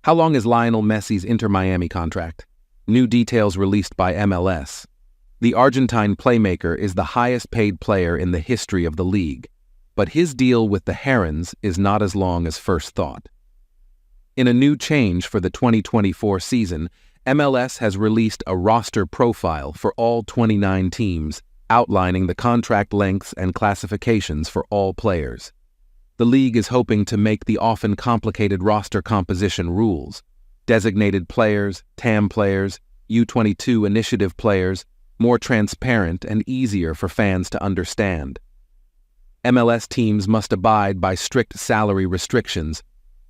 How long is Lionel Messi's Inter Miami contract? New details released by MLS. The Argentine playmaker is the highest-paid player in the history of the league, but his deal with the Herons is not as long as first thought. In a new change for the 2024 season, MLS has released a roster profile for all 29 teams, outlining the contract lengths and classifications for all players. The league is hoping to make the often complicated roster composition rules, designated players, TAM players, U22 initiative players, more transparent and easier for fans to understand. MLS teams must abide by strict salary restrictions,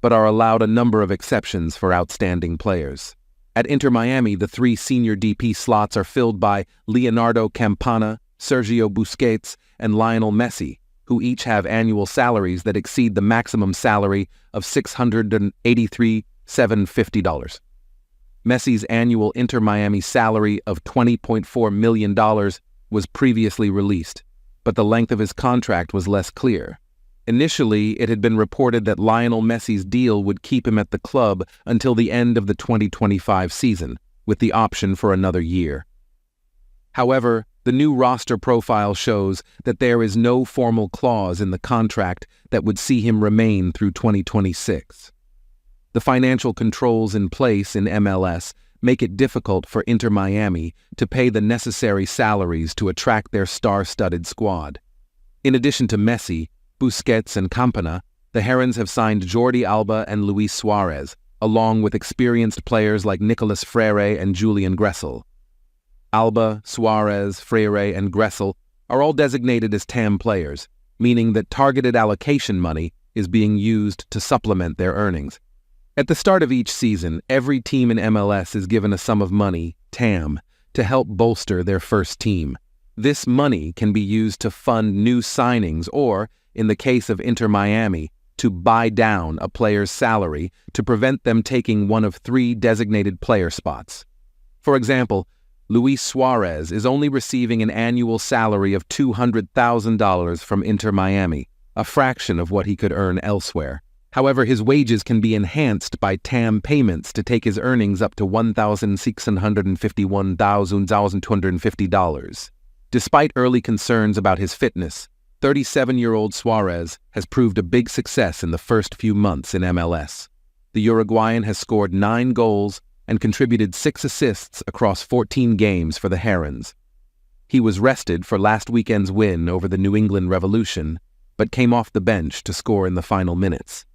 but are allowed a number of exceptions for outstanding players. At Inter Miami, the 3 senior DP slots are filled by Leonardo Campana, Sergio Busquets, and Lionel Messi, who each have annual salaries that exceed the maximum salary of $683,750. Messi's annual Inter Miami salary of $20.4 million was previously released, but the length of his contract was less clear. Initially, it had been reported that Lionel Messi's deal would keep him at the club until the end of the 2025 season, with the option for another year. However, the new roster profile shows that there is no formal clause in the contract that would see him remain through 2026. The financial controls in place in MLS make it difficult for Inter Miami to pay the necessary salaries to attract their star-studded squad. In addition to Messi, Busquets, and Campana, the Herons have signed Jordi Alba and Luis Suarez, along with experienced players like Nicolas Freire and Julian Gressel. Alba, Suarez, Freire, and Gressel are all designated as TAM players, meaning that targeted allocation money is being used to supplement their earnings. At the start of each season, every team in MLS is given a sum of money, TAM, to help bolster their first team. This money can be used to fund new signings or, in the case of Inter Miami, to buy down a player's salary to prevent them taking one of 3 designated player spots. For example, Luis Suarez is only receiving an annual salary of $200,000 from Inter Miami, a fraction of what he could earn elsewhere. However, his wages can be enhanced by TAM payments to take his earnings up to $1,651,250. Despite early concerns about his fitness, 37-year-old Suarez has proved a big success in the first few months in MLS. The Uruguayan has scored 9 goals and contributed 6 assists across 14 games for the Herons. He was rested for last weekend's win over the New England Revolution, but came off the bench to score in the final minutes.